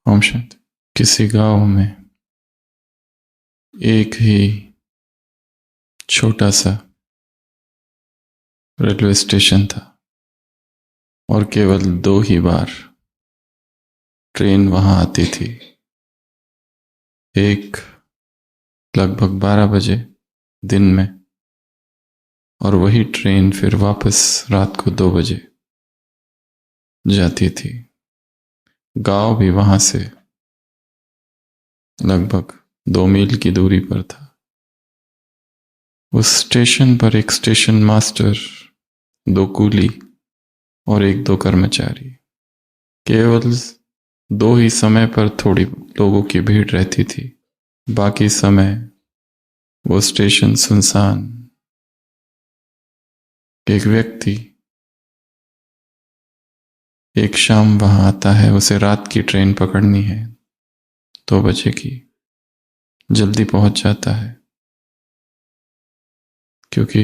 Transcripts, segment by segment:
ओम शांति। किसी गांव में एक ही छोटा सा रेलवे स्टेशन था और केवल 2 ही बार ट्रेन वहां आती थी। एक लगभग 12 बजे दिन में और वही ट्रेन फिर वापस रात को 2 बजे जाती थी। गांव भी वहां से लगभग 2 मील की दूरी पर था। उस स्टेशन पर एक स्टेशन मास्टर, 2 कूली और 1-2 कर्मचारी। केवल 2 ही समय पर थोड़ी लोगों की भीड़ रहती थी, बाकी समय वो स्टेशन सुनसान। एक व्यक्ति एक शाम वहां आता है, उसे रात की ट्रेन पकड़नी है, 2 बजे की। जल्दी पहुंच जाता है क्योंकि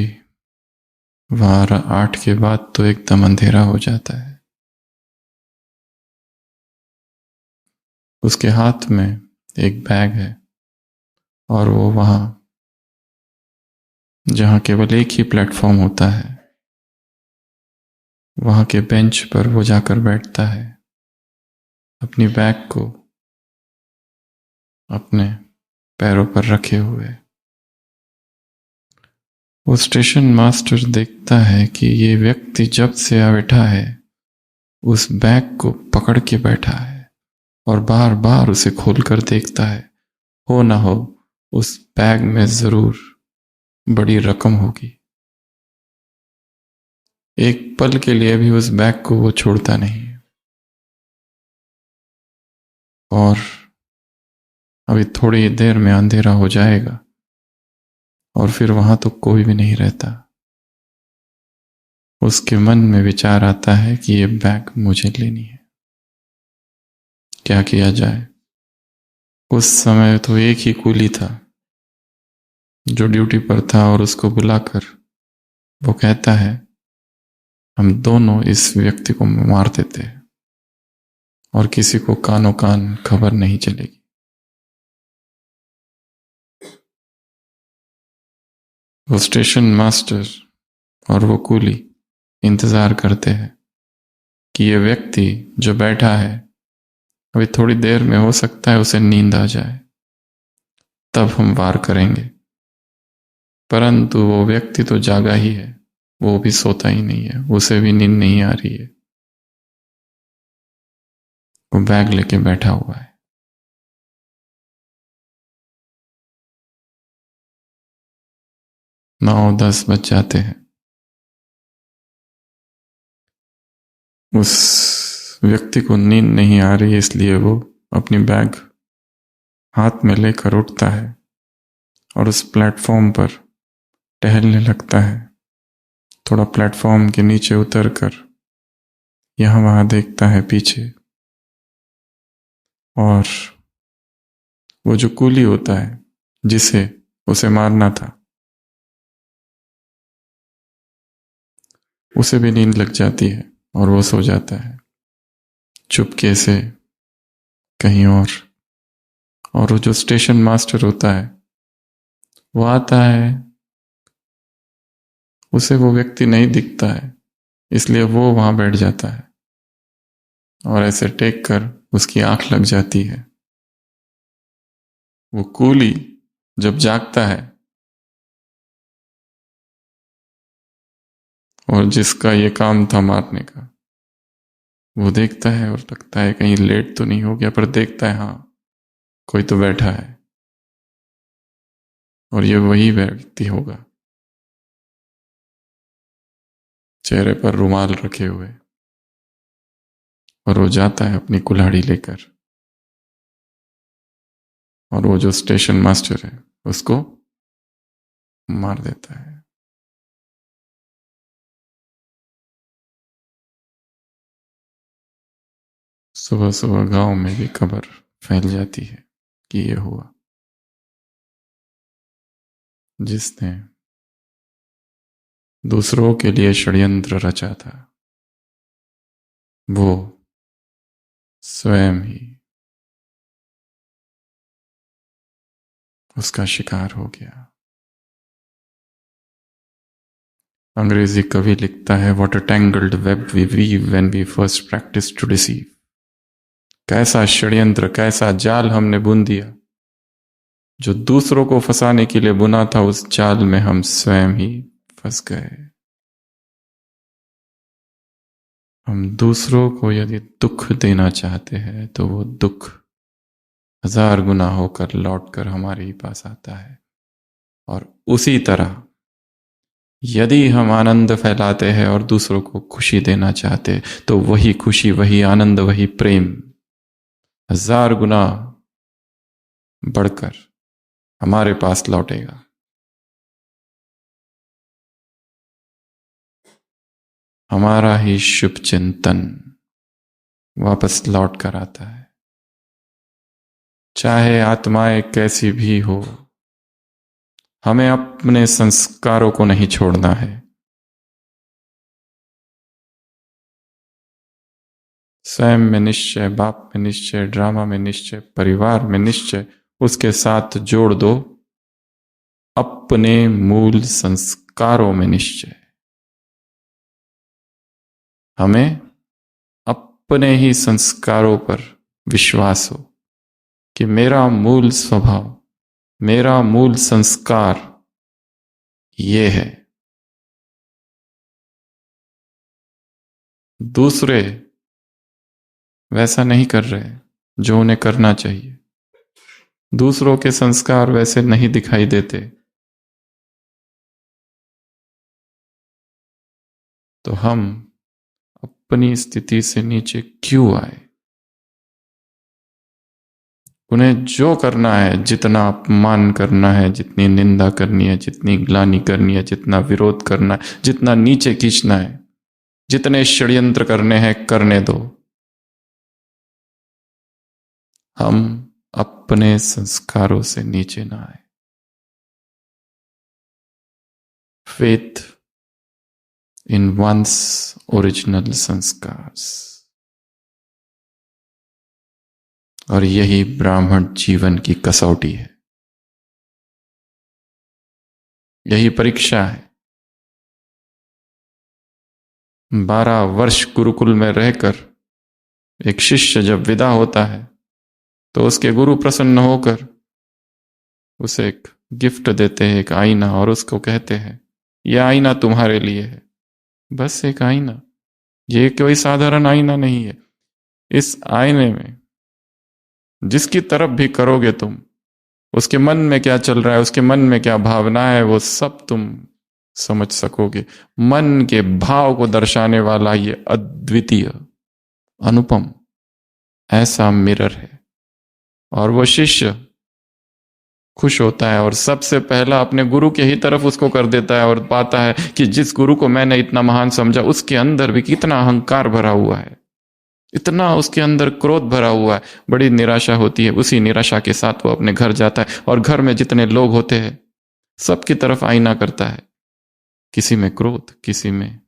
वहां 8 के बाद तो एकदम अंधेरा हो जाता है। उसके हाथ में एक बैग है और वो वहां जहां केवल एक ही प्लेटफॉर्म होता है, वहां के बेंच पर वो जाकर बैठता है, अपनी बैग को अपने पैरों पर रखे हुए। वो स्टेशन मास्टर देखता है कि ये व्यक्ति जब से बैठा है उस बैग को पकड़ के बैठा है और बार बार उसे खोलकर देखता है। हो ना हो उस बैग में जरूर बड़ी रकम होगी। एक पल के लिए भी उस बैग को वो छोड़ता नहीं है। और अभी थोड़ी देर में अंधेरा हो जाएगा और फिर वहां तो कोई भी नहीं रहता। उसके मन में विचार आता है कि ये बैग मुझे लेनी है, क्या किया जाए। उस समय तो एक ही कूली था जो ड्यूटी पर था और उसको बुलाकर वो कहता है, हम दोनों इस व्यक्ति को मार देते हैं और किसी को कानो कान खबर नहीं चलेगी। वो स्टेशन मास्टर और वो कूली इंतजार करते हैं कि ये व्यक्ति जो बैठा है अभी थोड़ी देर में हो सकता है उसे नींद आ जाए, तब हम वार करेंगे। परंतु वो व्यक्ति तो जागा ही है, वो भी सोता ही नहीं है, उसे भी नींद नहीं आ रही है। वो बैग लेके बैठा हुआ है। 9-10 बज जाते हैं। उस व्यक्ति को नींद नहीं आ रही, इसलिए वो अपनी बैग हाथ में लेकर उठता है और उस प्लेटफॉर्म पर टहलने लगता है। थोड़ा प्लेटफॉर्म के नीचे उतरकर यहां वहां देखता है पीछे, और वो जो कूली होता है जिसे उसे मारना था, उसे भी नींद लग जाती है और वो सो जाता है चुपके से कहीं और वो जो स्टेशन मास्टर होता है वो आता है, उसे वो व्यक्ति नहीं दिखता है, इसलिए वो वहां बैठ जाता है और ऐसे टेक कर उसकी आंख लग जाती है। वो कूली जब जागता है और जिसका ये काम था मारने का, वो देखता है और लगता है कहीं लेट तो नहीं हो गया, पर देखता है हाँ कोई तो बैठा है और ये वही व्यक्ति होगा, चेहरे पर रुमाल रखे हुए। और वो जाता है अपनी कुल्हाड़ी लेकर और वो जो स्टेशन मास्टर है उसको मार देता है। सुबह सुबह गांव में भी खबर फैल जाती है कि ये हुआ। जिसने दूसरों के लिए षड्यंत्र रचा था वो स्वयं ही उसका शिकार हो गया। अंग्रेजी कवि लिखता है, what a tangled web we weave when we first practise to deceive. कैसा षड्यंत्र, कैसा जाल हमने बुन दिया। जो दूसरों को फंसाने के लिए बुना था, उस जाल में हम स्वयं ही फंस गए। हम दूसरों को यदि दुख देना चाहते हैं तो वो दुख 1000 गुना होकर लौटकर हमारे ही पास आता है। और उसी तरह यदि हम आनंद फैलाते हैं और दूसरों को खुशी देना चाहते हैं, तो वही खुशी, वही आनंद, वही प्रेम 1000 गुना बढ़कर हमारे पास लौटेगा। हमारा ही शुभ चिंतन वापस लौट कर आता है। चाहे आत्माएं कैसी भी हो, हमें अपने संस्कारों को नहीं छोड़ना है। स्वयं में निश्चय, बाप में निश्चय, ड्रामा में निश्चय, परिवार में निश्चय, उसके साथ जोड़ दो अपने मूल संस्कारों में निश्चय। हमें अपने ही संस्कारों पर विश्वास हो कि मेरा मूल स्वभाव, मेरा मूल संस्कार ये है। दूसरे वैसा नहीं कर रहे जो उन्हें करना चाहिए। दूसरों के संस्कार वैसे नहीं दिखाई देते, तो हम अपनी स्थिति से नीचे क्यों आए? उन्हें जो करना है, जितना अपमान करना है, जितनी निंदा करनी है, जितनी ग्लानि करनी है, जितना विरोध करना है, जितना नीचे खींचना है, जितने षड्यंत्र करने हैं, करने दो। हम अपने संस्कारों से नीचे ना आए। Faith in once original संस्कार्स। और यही ब्राह्मण जीवन की कसौटी है, यही परीक्षा है। 12 वर्ष गुरुकुल में रहकर एक शिष्य जब विदा होता है, तो उसके गुरु प्रसन्न होकर उसे एक गिफ्ट देते हैं, एक आईना, और उसको कहते हैं, यह आईना तुम्हारे लिए है। बस एक आईना, ये कोई साधारण आईना नहीं है। इस आईने में जिसकी तरफ भी करोगे तुम, उसके मन में क्या चल रहा है, उसके मन में क्या भावना है, वो सब तुम समझ सकोगे। मन के भाव को दर्शाने वाला ये अद्वितीय, अनुपम ऐसा मिरर है। और वो शिष्य खुश होता है और सबसे पहला अपने गुरु के ही तरफ उसको कर देता है, और पाता है कि जिस गुरु को मैंने इतना महान समझा, उसके अंदर भी कितना अहंकार भरा हुआ है, इतना उसके अंदर क्रोध भरा हुआ है। बड़ी निराशा होती है। उसी निराशा के साथ वो अपने घर जाता है, और घर में जितने लोग होते हैं सबकी तरफ आईना करता है। किसी में क्रोध, किसी में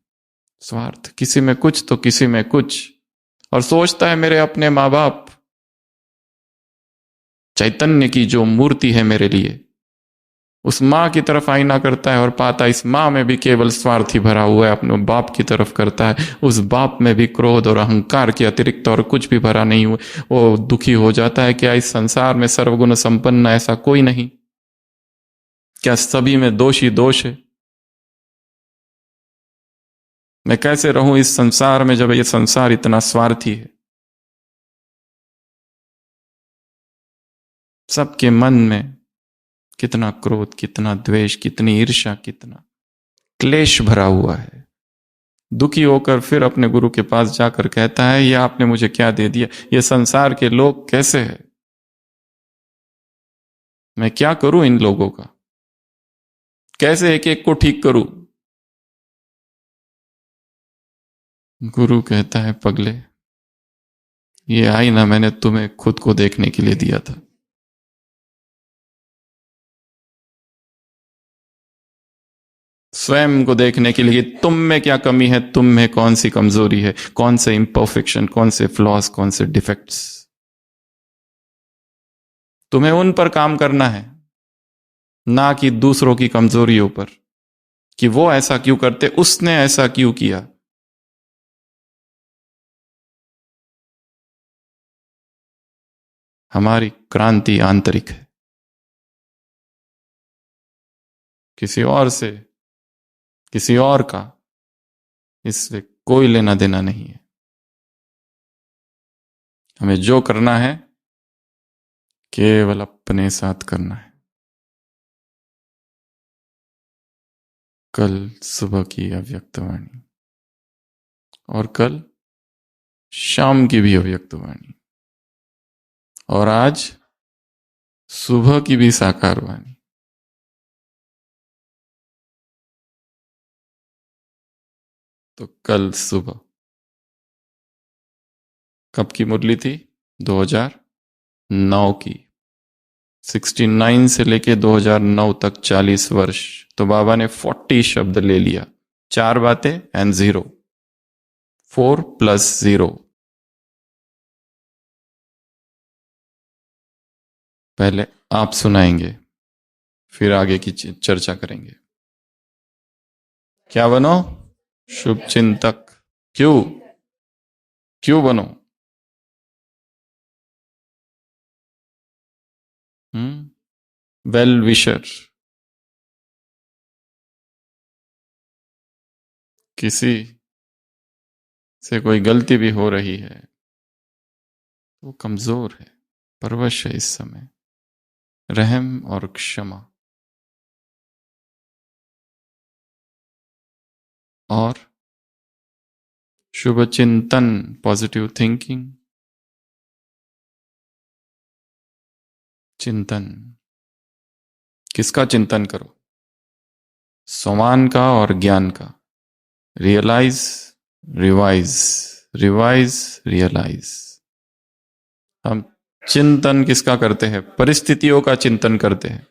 स्वार्थ, किसी में कुछ तो किसी में कुछ, और सोचता है मेरे अपने माँ बाप, चैतन्य की जो मूर्ति है मेरे लिए, उस माँ की तरफ आईना करता है और पाता इस माँ में भी केवल स्वार्थ ही भरा हुआ है। अपने बाप की तरफ करता है, उस बाप में भी क्रोध और अहंकार के अतिरिक्त और कुछ भी भरा नहीं हुआ। वो दुखी हो जाता है, क्या इस संसार में सर्वगुण संपन्न ऐसा कोई नहीं? क्या सभी में दोष ही दोष है? मैं कैसे रहूं इस संसार में जब ये संसार इतना स्वार्थी है? सबके मन में कितना क्रोध, कितना द्वेष, कितनी ईर्ष्या, कितना क्लेश भरा हुआ है। दुखी होकर फिर अपने गुरु के पास जाकर कहता है, ये आपने मुझे क्या दे दिया? ये संसार के लोग कैसे हैं? मैं क्या करूं इन लोगों का? कैसे एक एक को ठीक करूं? गुरु कहता है, पगले, ये आईना मैंने तुम्हें खुद को देखने के लिए दिया था। स्वयं को देखने के लिए, तुम में क्या कमी है, तुम में कौन सी कमजोरी है, कौन से इम्परफेक्शन, कौन से फ्लॉज, कौन से डिफेक्ट्स, तुम्हें उन पर काम करना है। ना कि दूसरों की कमजोरियों पर, कि वो ऐसा क्यों करते, उसने ऐसा क्यों किया। हमारी क्रांति आंतरिक है, किसी और से, किसी और का इससे कोई लेना देना नहीं है। हमें जो करना है केवल अपने साथ करना है। कल सुबह की अव्यक्तवाणी और कल शाम की भी अव्यक्तवाणी और आज सुबह की भी साकार वाणी। तो कल सुबह कब की मुरली थी? 2009 की। 69 से लेके 2009 तक 40 वर्ष। तो बाबा ने 40 शब्द ले लिया, 4 बातें एंड 0, 4 + 0। पहले आप सुनाएंगे, फिर आगे की चर्चा करेंगे। क्या बनो? शुभ चिंतक। क्यों? क्यों बनो? Well wisher. किसी से कोई गलती भी हो रही है, वो कमजोर है, परवश है इस समय। रहम और क्षमा और शुभ चिंतन, पॉजिटिव थिंकिंग। चिंतन, किसका चिंतन करो? समान का और ज्ञान का। Realise, revise, revise, realise. हम चिंतन किसका करते हैं? परिस्थितियों का चिंतन करते हैं,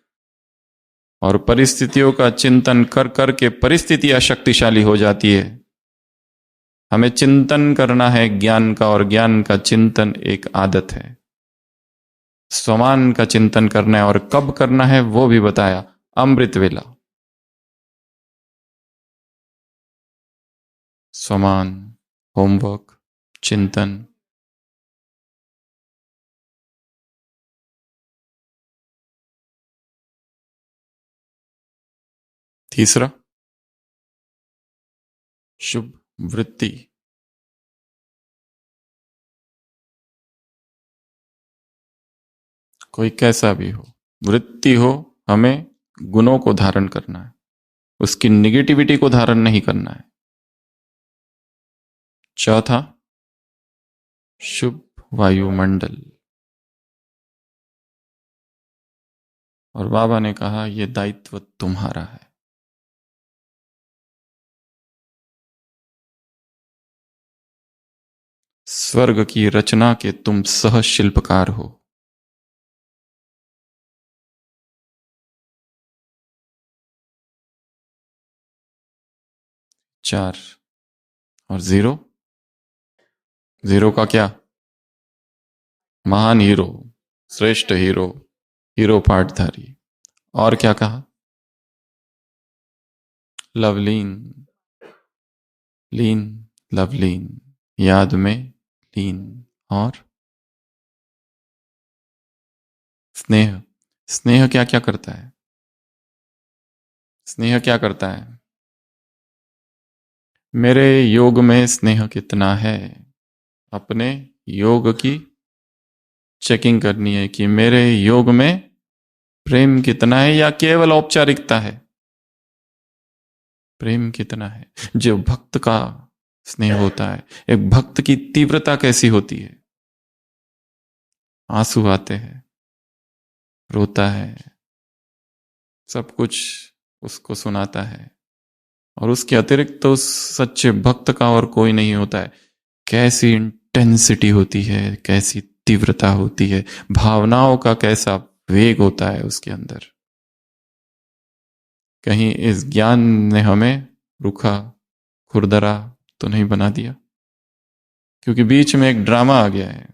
और परिस्थितियों का चिंतन कर करके परिस्थितियां शक्तिशाली हो जाती है। हमें चिंतन करना है ज्ञान का, और ज्ञान का चिंतन एक आदत है। स्वमान का चिंतन करना है, और कब करना है वो भी बताया, अमृत वेला। स्वमान, होमवर्क, चिंतन। तीसरा, शुभ वृत्ति। कोई कैसा भी हो, वृत्ति हो, हमें गुणों को धारण करना है, उसकी निगेटिविटी को धारण नहीं करना है। चौथा, शुभ वायुमंडल। और बाबा ने कहा यह दायित्व तुम्हारा है। स्वर्ग की रचना के तुम सह शिल्पकार हो। चार, और जीरो। जीरो का क्या? महान हीरो, श्रेष्ठ हीरो, हीरो पाठधारी। और क्या कहा? लवलीन, लीन, लवलीन, याद में लीन। और स्नेह। स्नेह क्या क्या करता है? स्नेह क्या करता है? मेरे योग में स्नेह कितना है? अपने योग की चेकिंग करनी है कि मेरे योग में प्रेम कितना है, या केवल औपचारिकता है। प्रेम कितना है? जो भक्त का स्नेह होता है, एक भक्त की तीव्रता कैसी होती है? आंसू आते हैं, रोता है, सब कुछ उसको सुनाता है, और उसके अतिरिक्त तो उस सच्चे भक्त का और कोई नहीं होता है। कैसी इंटेंसिटी होती है, कैसी तीव्रता होती है, भावनाओं का कैसा वेग होता है उसके अंदर। कहीं इस ज्ञान ने हमें रूखा, खुरदरा तो नहीं बना दिया? क्योंकि बीच में एक ड्रामा आ गया है।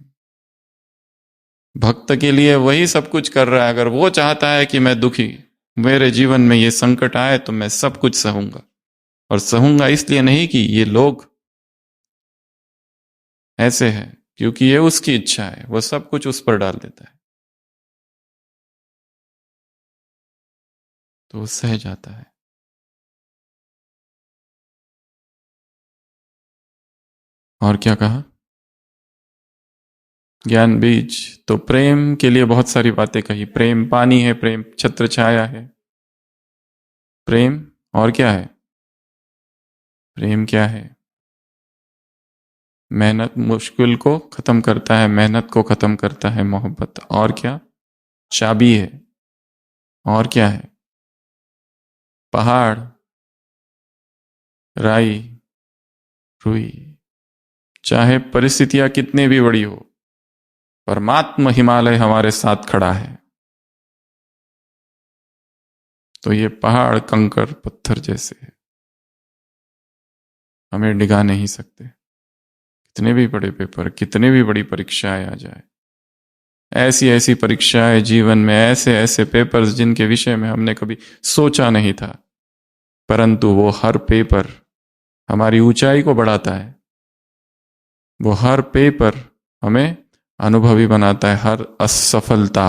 भक्त के लिए वही सब कुछ कर रहा है। अगर वो चाहता है कि मैं दुखी मेरे जीवन में ये संकट आए तो मैं सब कुछ सहूंगा, और सहूंगा इसलिए नहीं कि ये लोग ऐसे हैं, क्योंकि ये उसकी इच्छा है, वो सब कुछ उस पर डाल देता है, तो वो सह जाता है। और क्या कहा? ज्ञान बीज। तो प्रेम के लिए बहुत सारी बातें कही। प्रेम पानी है, प्रेम छत्र छाया है, प्रेम और क्या है? प्रेम क्या है? मेहनत मुश्किल को खत्म करता है, मेहनत को खत्म करता है मोहब्बत। और क्या? चाबी है। और क्या है? पहाड़, राई, रुई। चाहे परिस्थितियां कितनी भी बड़ी हो, परमात्मा हिमालय हमारे साथ खड़ा है। तो ये पहाड़ कंकर पत्थर जैसे है, हमें डिगा नहीं सकते। कितने भी बड़े पेपर, कितने भी बड़ी परीक्षाएं आ जाए, ऐसी ऐसी परीक्षाएं जीवन में, ऐसे ऐसे पेपर्स जिनके विषय में हमने कभी सोचा नहीं था, परंतु वो हर पेपर हमारी ऊंचाई को बढ़ाता है। वो हर पेपर हमें अनुभवी बनाता है। हर असफलता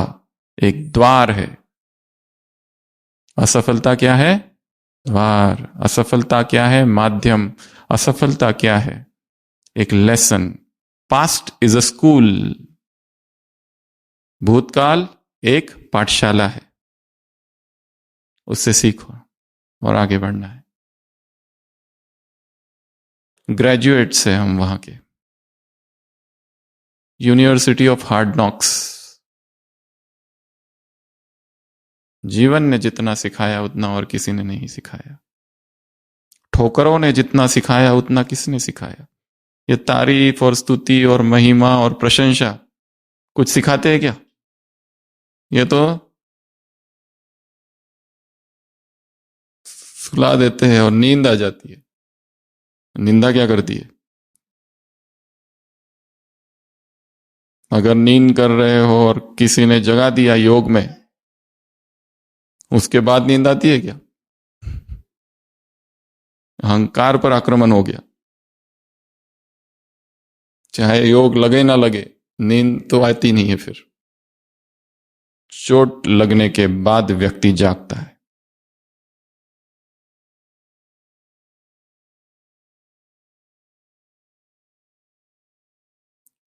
एक द्वार है। असफलता क्या है? द्वार। असफलता क्या है? माध्यम। असफलता क्या है? एक lesson. Past is a school. भूतकाल एक पाठशाला है, उससे सीखो और आगे बढ़ना है। ग्रेजुएट्स हैं हम वहां के, यूनिवर्सिटी ऑफ हार्ड नॉक्स। जीवन ने जितना सिखाया उतना और किसी ने नहीं सिखाया। ठोकरों ने जितना सिखाया उतना किसने सिखाया? ये तारीफ और स्तुति और महिमा और प्रशंसा कुछ सिखाते हैं क्या? ये तो सुला देते हैं और नींद आ जाती है। निंदा क्या करती है? अगर नींद कर रहे हो और किसी ने जगा दिया योग में, उसके बाद नींद आती है क्या? अहंकार पर आक्रमण हो गया। चाहे योग लगे ना लगे, नींद तो आती नहीं है। फिर चोट लगने के बाद व्यक्ति जागता है।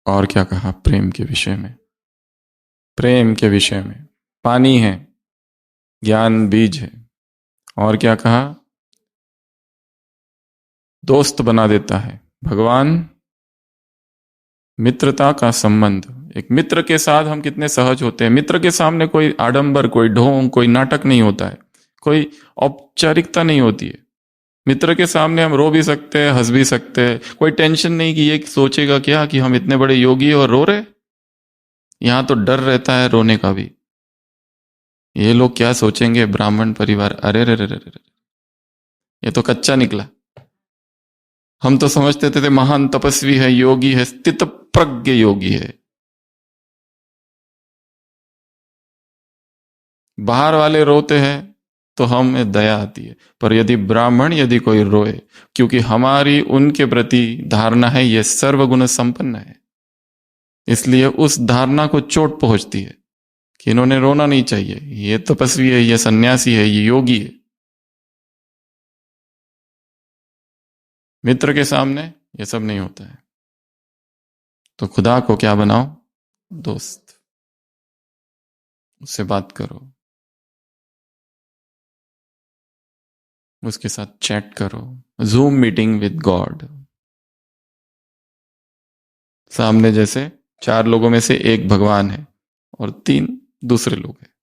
और क्या कहा प्रेम के विषय में? प्रेम के विषय में पानी है, ज्ञान बीज है। और क्या कहा? दोस्त बना देता है भगवान। मित्रता का संबंध, एक मित्र के साथ हम कितने सहज होते हैं। मित्र के सामने कोई आडंबर, कोई ढोंग, कोई नाटक नहीं होता है, कोई औपचारिकता नहीं होती है। मित्र के सामने हम रो भी सकते हैं, हंस भी सकते हैं। कोई टेंशन नहीं कि ये सोचेगा क्या कि हम इतने बड़े योगी और रो रहे। यहां तो डर रहता है रोने का भी। ये लोग क्या सोचेंगे, ब्राह्मण परिवार, अरे रे रे रे रे, ये तो कच्चा निकला। हम तो समझते थे महान तपस्वी है, योगी है, स्थित प्रज्ञ योगी है। बाहर वाले रोते हैं तो हमें दया आती है, पर यदि ब्राह्मण, यदि कोई रोए, क्योंकि हमारी उनके प्रति धारणा है ये सर्वगुण संपन्न है, इसलिए उस धारणा को चोट पहुंचती है कि इन्होंने रोना नहीं चाहिए, ये तपस्वी है, ये सन्यासी है, ये योगी है। मित्र के सामने ये सब नहीं होता है। तो खुदा को क्या बनाओ? दोस्त। उससे बात करो, उसके साथ चैट करो, जूम मीटिंग विद गॉड। सामने जैसे 4 लोगों में से एक भगवान है और 3 दूसरे लोग हैं।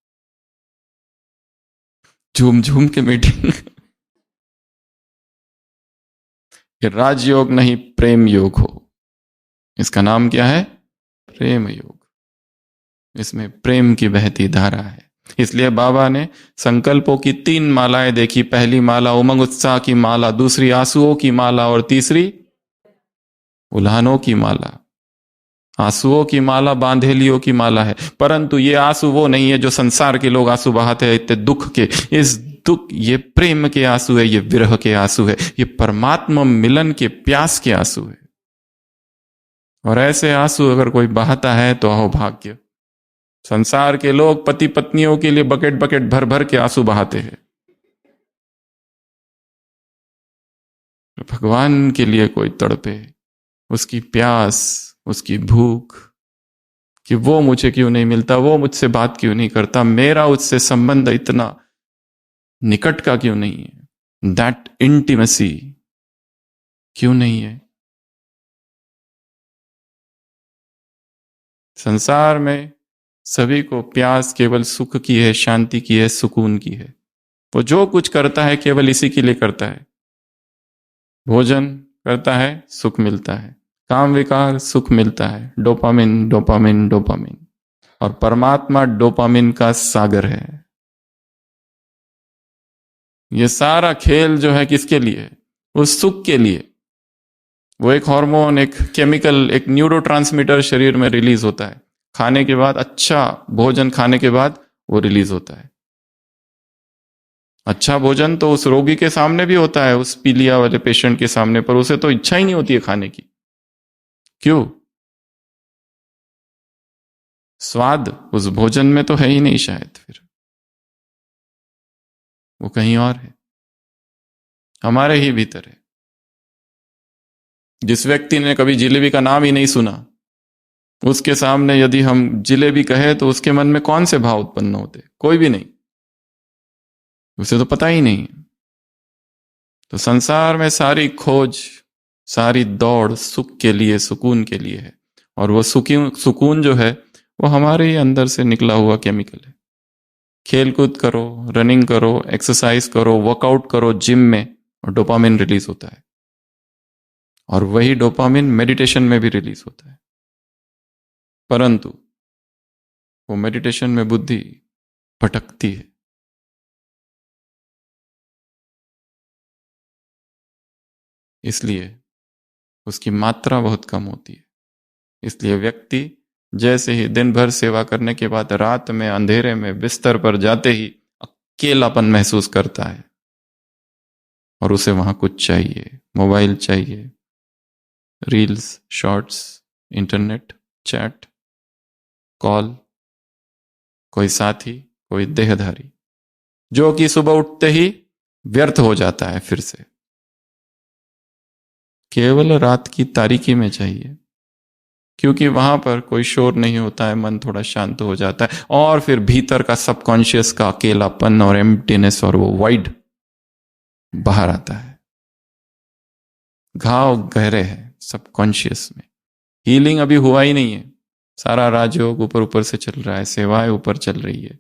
झूम झूम के मीटिंग। ये राजयोग नहीं, प्रेम योग हो। इसका नाम क्या है? प्रेम योग। इसमें प्रेम की बहती धारा है। इसलिए बाबा ने संकल्पों की 3 मालाएं देखी। पहली माला उमंग उत्साह की माला, दूसरी आंसुओं की माला और तीसरी उल्हानों की माला। आंसुओं की माला बांधेलियों की माला है, परंतु ये आंसू वो नहीं है जो संसार के लोग आंसू बहाते हैं इतने दुख के। इस दुख, ये प्रेम के आंसू है, ये विरह के आंसू है, ये परमात्मा मिलन के प्यास के आंसू है। और ऐसे आंसू अगर कोई बहाता है तो अहो भाग्य। संसार के लोग पति पत्नियों के लिए बकेट बकेट भर भर के आंसू बहाते हैं, भगवान के लिए कोई तड़पे, उसकी प्यास, उसकी भूख, कि वो मुझे क्यों नहीं मिलता, वो मुझसे बात क्यों नहीं करता, मेरा उससे संबंध इतना निकट का क्यों नहीं है, दैट इंटीमेसी क्यों नहीं है। संसार में सभी को प्यास केवल सुख की है, शांति की है, सुकून की है। वो जो कुछ करता है केवल इसी के लिए करता है। भोजन करता है, सुख मिलता है, काम विकार, सुख मिलता है, डोपामिन डोपामिन डोपामिन। और परमात्मा डोपामिन का सागर है। ये सारा खेल जो है किसके लिए है? उस सुख के लिए। वो एक हार्मोन, एक केमिकल, एक न्यूरोट्रांसमीटर शरीर में रिलीज होता है खाने के बाद, अच्छा भोजन खाने के बाद वो रिलीज होता है। अच्छा भोजन तो उस रोगी के सामने भी होता है, उस पीलिया वाले पेशेंट के सामने, पर उसे तो इच्छा ही नहीं होती है खाने की। क्यों? स्वाद उस भोजन में तो है ही नहीं शायद, फिर वो कहीं और है, हमारे ही भीतर है। जिस व्यक्ति ने कभी जिलेबी का नाम ही नहीं सुना, उसके सामने यदि हम जिलेबी कहे तो उसके मन में कौन से भाव उत्पन्न होते? कोई भी नहीं, उसे तो पता ही नहीं। तो संसार में सारी खोज, सारी दौड़ सुख के लिए, सुकून के लिए है। और वो सुकून जो है वो हमारे ही अंदर से निकला हुआ केमिकल है। खेल कूद करो, रनिंग करो, एक्सरसाइज करो, वर्कआउट करो जिम में, और डोपामिन रिलीज होता है। और वही डोपामिन मेडिटेशन में भी रिलीज होता है। परंतु वो मेडिटेशन में बुद्धि भटकती है। इसलिए उसकी मात्रा बहुत कम होती है। इसलिए व्यक्ति जैसे ही दिन भर सेवा करने के बाद रात में अंधेरे में बिस्तर पर जाते ही अकेलापन महसूस करता है, और उसे वहां कुछ चाहिए, मोबाइल चाहिए, reels, shorts, internet, chat, call, कोई साथी, कोई देहधारी, जो कि सुबह उठते ही व्यर्थ हो जाता है फिर से। केवल रात की तारीकी में चाहिए, क्योंकि वहां पर कोई शोर नहीं होता है, मन थोड़ा शांत हो जाता है, और फिर भीतर का सबकॉन्शियस का अकेलापन और एम्प्टीनेस और वो वाइड बाहर आता है। घाव गहरे हैं सबकॉन्शियस में। हीलिंग अभी हुआ ही नहीं है, सारा राजयोग ऊपर ऊपर से चल रहा है, सेवाएं ऊपर चल रही है,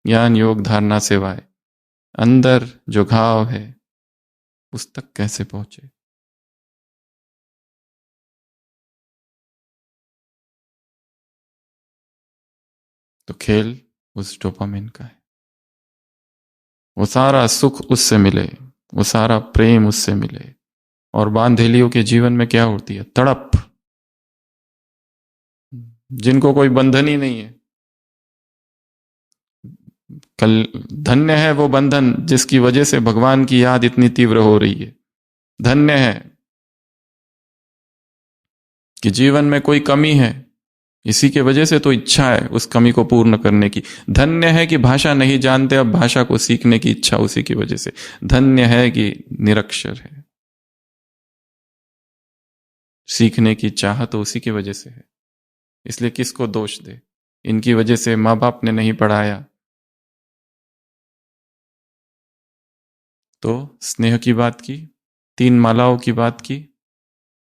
ज्ञान योग धारणा सेवाएं। अंदर जो घाव है उस तक कैसे पहुंचे? तो खेल उस डोपामिन का है। वो सारा सुख उससे मिले, वो सारा प्रेम उससे मिले। और बांधेलियों के जीवन में क्या होती है? तड़प। जिनको कोई बंधन ही नहीं है। कल धन्य है वो बंधन जिसकी वजह से भगवान की याद इतनी तीव्र हो रही है। धन्य है कि जीवन में कोई कमी है, इसी के वजह से तो इच्छा है उस कमी को पूर्ण करने की। धन्य है कि भाषा नहीं जानते, अब भाषा को सीखने की इच्छा उसी की वजह से। धन्य है कि निरक्षर है, सीखने की चाह तो उसी की वजह से है। इसलिए किसको दोष दे? इनकी वजह से माँ बाप ने नहीं पढ़ाया। तो स्नेह की बात की, 3 मालाओं की बात की,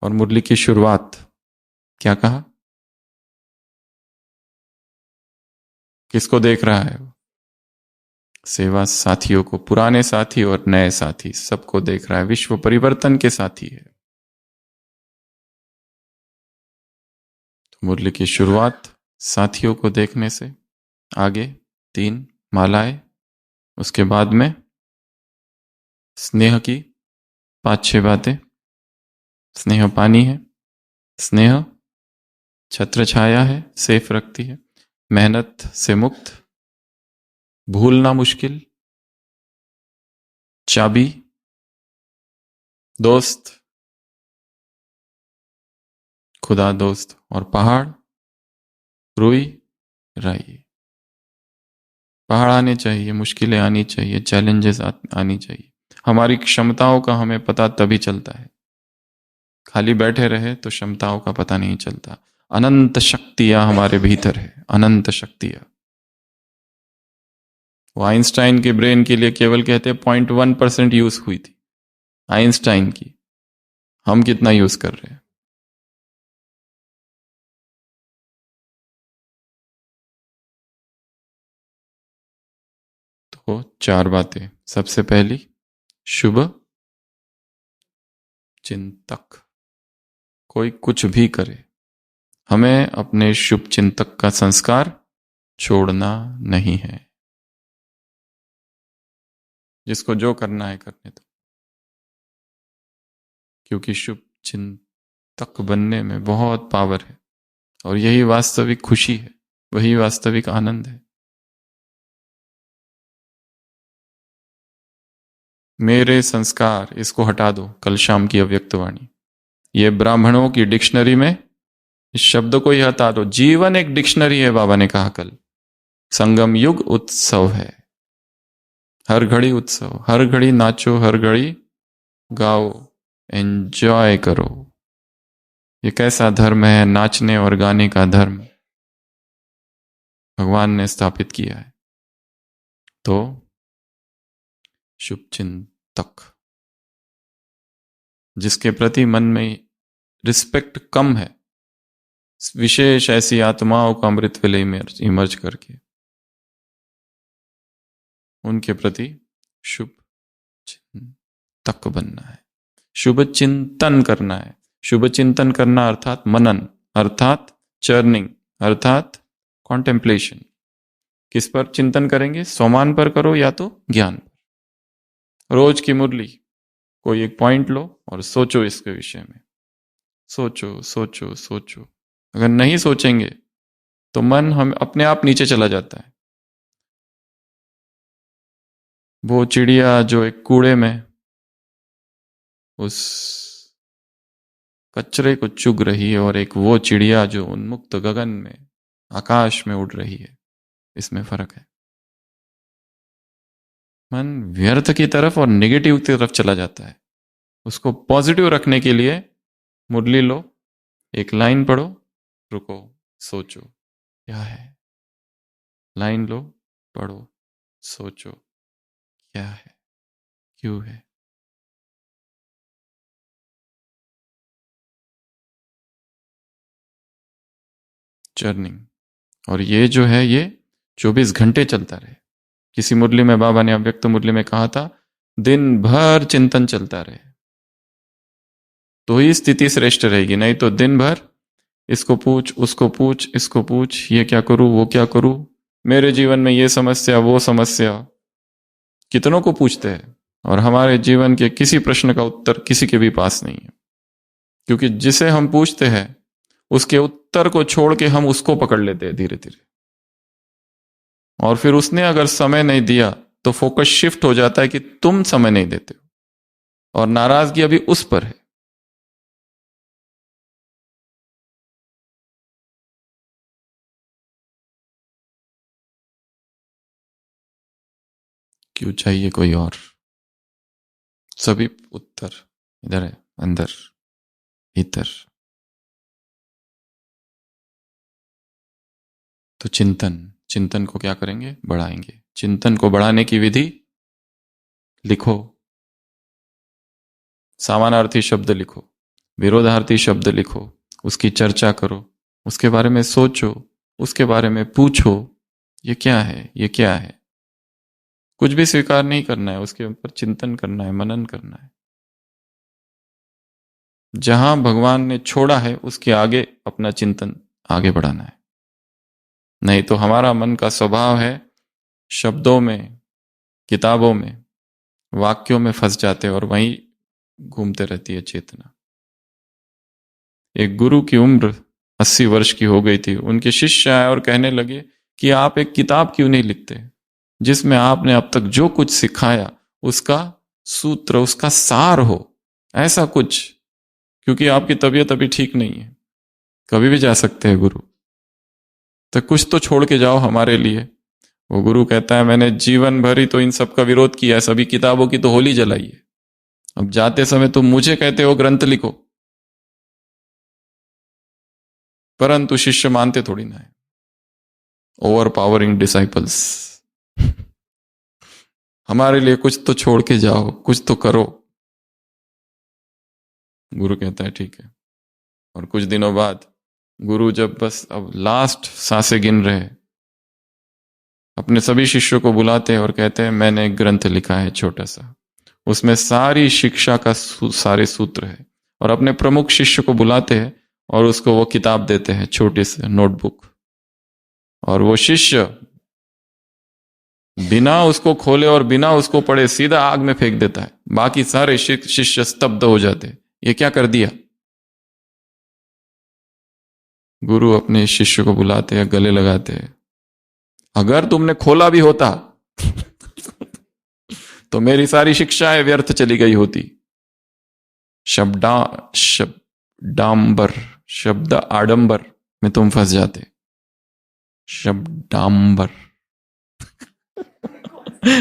और मुरली की शुरुआत क्या कहा? किसको देख रहा है वो? सेवा साथियों को, पुराने साथी और नए साथी सबको देख रहा है, विश्व परिवर्तन के साथी है। तो मुरली की शुरुआत साथियों को देखने से, आगे 3 मालाएं, उसके बाद में स्नेह की 5-6 बातें। स्नेह पानी है, स्नेह छत्र छाया है, सेफ रखती है, मेहनत से मुक्त, भूलना मुश्किल, चाबी, दोस्त, खुदा दोस्त, और पहाड़, रुई, राई। पहाड़ आने चाहिए, मुश्किलें आनी चाहिए, चैलेंजेस आनी चाहिए। हमारी क्षमताओं का हमें पता तभी चलता है। खाली बैठे रहे तो क्षमताओं का पता नहीं चलता। अनंत शक्तियां हमारे भीतर है, अनंत शक्तियां। वो आइंस्टाइन के ब्रेन के लिए केवल कहते हैं 0.1% यूज हुई थी आइंस्टाइन की। हम कितना यूज कर रहे हैं? तो 4 बातें। सबसे पहली, शुभ चिंतक। कोई कुछ भी करे, हमें अपने शुभ चिंतक का संस्कार छोड़ना नहीं है। जिसको जो करना है करने दो, क्योंकि शुभ चिंतक बनने में बहुत पावर है, और यही वास्तविक खुशी है, वही वास्तविक आनंद है। मेरे संस्कार, इसको हटा दो, कल शाम की अव्यक्तवाणी। ये ब्राह्मणों की डिक्शनरी में इस शब्द को ही हटा दो। जीवन एक डिक्शनरी है, बाबा ने कहा कल। संगम युग उत्सव है, हर घड़ी उत्सव, हर घड़ी नाचो, हर घड़ी गाओ, एंजॉय करो। ये कैसा धर्म है, नाचने और गाने का धर्म भगवान ने स्थापित किया है। तो शुभचिंतक, जिसके प्रति मन में रिस्पेक्ट कम है, विशेष ऐसी आत्माओं का अमृत वेले इमर्ज करके उनके प्रति शुभ चिंतक बनना है, शुभ चिंतन करना है। शुभ चिंतन करना अर्थात मनन, अर्थात चर्निंग, अर्थात कॉन्टेम्पलेशन। किस पर चिंतन करेंगे? सोमान पर करो या तो ज्ञान पर। रोज की मुरली, कोई एक पॉइंट लो और सोचो इसके विषय में। सोचो सोचो सोचो। अगर नहीं सोचेंगे तो मन हम अपने आप नीचे चला जाता है। वो चिड़िया जो एक कूड़े में उस कचरे को चुग रही है, और एक वो चिड़िया जो उन्मुक्त गगन में आकाश में उड़ रही है, इसमें फर्क है। मन व्यर्थ की तरफ और नेगेटिव की तरफ चला जाता है। उसको पॉजिटिव रखने के लिए मुरली लो, एक लाइन पढ़ो, रुको, सोचो क्या है। लाइन लो, पढ़ो, सोचो क्या है, क्यों है। जर्निंग। और ये जो है, ये 24 घंटे चलता रहे। किसी मुरली में बाबा ने अव्यक्त मुरली में कहा था, दिन भर चिंतन चलता रहे तो ही स्थिति श्रेष्ठ रहेगी। नहीं तो दिन भर इसको पूछ, उसको पूछ, इसको पूछ, ये क्या करूं, वो क्या करूं, मेरे जीवन में ये समस्या, वो समस्या। कितनों को पूछते हैं, और हमारे जीवन के किसी प्रश्न का उत्तर किसी के भी पास नहीं है। क्योंकि जिसे हम पूछते हैं उसके उत्तर को छोड़ के हम उसको पकड़ लेते हैं धीरे धीरे, और फिर उसने अगर समय नहीं दिया तो फोकस शिफ्ट हो जाता है कि तुम समय नहीं देते हो, और नाराजगी अभी उस पर है। क्यों चाहिए कोई और? सभी उत्तर इधर है, अंदर, भीतर। तो चिंतन, चिंतन को क्या करेंगे? बढ़ाएंगे। चिंतन को बढ़ाने की विधि लिखो। समानार्थी शब्द लिखो, विरोधार्थी शब्द लिखो, उसकी चर्चा करो, उसके बारे में सोचो, उसके बारे में पूछो, ये क्या है, ये क्या है। कुछ भी स्वीकार नहीं करना है, उसके ऊपर चिंतन करना है, मनन करना है। जहां भगवान ने छोड़ा है उसके आगे अपना चिंतन आगे बढ़ाना है। नहीं तो हमारा मन का स्वभाव है शब्दों में, किताबों में, वाक्यों में फंस जाते और वहीं घूमते रहती है चेतना। एक गुरु की उम्र 80 वर्ष की हो गई थी। उनके शिष्य आए और कहने लगे कि आप एक किताब क्यों नहीं लिखते जिसमें आपने अब तक जो कुछ सिखाया उसका सूत्र, उसका सार हो, ऐसा कुछ, क्योंकि आपकी तबीयत अभी ठीक नहीं है, कभी भी जा सकते हैं गुरु, तो कुछ तो छोड़ के जाओ हमारे लिए। वो गुरु कहता है मैंने जीवन भर ही तो इन सब का विरोध किया है, सभी किताबों की तो होली जलाई है, अब जाते समय तुम मुझे कहते हो ग्रंथ लिखो। परंतु शिष्य मानते थोड़ी ना है, ओवर पावरिंग डिसाइपल्स। हमारे लिए कुछ तो छोड़ के जाओ, कुछ तो करो। गुरु कहता है ठीक है। और कुछ दिनों बाद गुरु जब बस अब लास्ट सांसें गिन रहे, अपने सभी शिष्यों को बुलाते हैं और कहते हैं मैंने एक ग्रंथ लिखा है छोटा सा, उसमें सारी शिक्षा का सारे सूत्र है। और अपने प्रमुख शिष्य को बुलाते हैं और उसको वो किताब देते हैं, छोटी सी नोटबुक, और वो शिष्य बिना उसको खोले और बिना उसको पढ़े सीधा आग में फेंक देता है। बाकी सारे शिष्य स्तब्ध हो जाते हैं, ये क्या कर दिया। गुरु अपने शिष्य को बुलाते हैं, गले लगाते हैं, अगर तुमने खोला भी होता तो मेरी सारी शिक्षाएं व्यर्थ चली गई होती। शब्दांबर, शब्द आडंबर में तुम फंस जाते। शब्दांबर,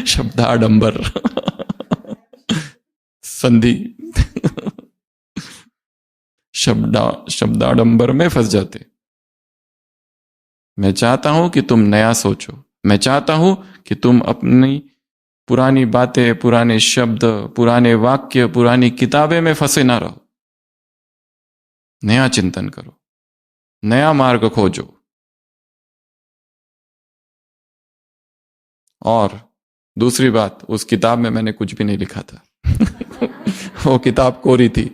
शब्दाडंबर, संधि, शब्दाडंबर में फंस जाते। मैं चाहता हूं कि तुम नया सोचो, मैं चाहता हूं कि तुम अपनी पुरानी बातें, पुराने शब्द, पुराने वाक्य, पुरानी किताबें में फंसे ना रहो, नया चिंतन करो, नया मार्ग खोजो। और दूसरी बात, उस किताब में मैंने कुछ भी नहीं लिखा था। वो किताब कोरी थी।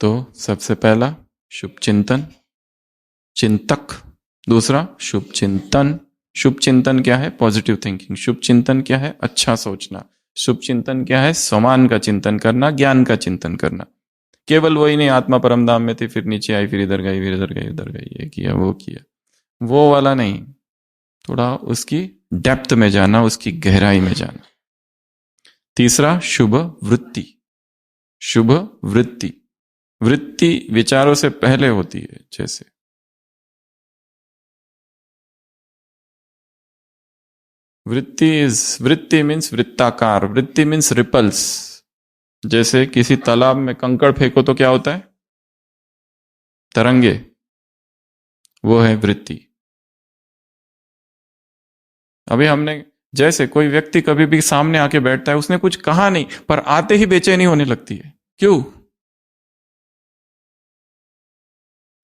तो सबसे पहला शुभ चिंतन, चिंतक। दूसरा शुभ चिंतन। शुभ चिंतन क्या है? Positive thinking. शुभ चिंतन क्या है? अच्छा सोचना। शुभ चिंतन क्या है? समान का चिंतन करना, ज्ञान का चिंतन करना। केवल वही नहीं, आत्मा परम धाम में थी, फिर नीचे आई, फिर इधर गई, फिर इधर गई, उधर गई, ये किया, वो किया, वो वाला नहीं। थोड़ा उसकी डेप्थ में जाना, उसकी गहराई में जाना। तीसरा शुभ वृत्ति। शुभ वृत्ति, वृत्ति विचारों से पहले होती है। जैसे वृत्ति मीन्स वृत्ताकार, वृत्ति मीन्स रिपल्स। जैसे किसी तालाब में कंकड़ फेंको तो क्या होता है? तरंगे, वो है वृत्ति। अभी हमने, जैसे कोई व्यक्ति कभी भी सामने आके बैठता है, उसने कुछ कहा नहीं, पर आते ही बेचैनी होने लगती है। क्यों?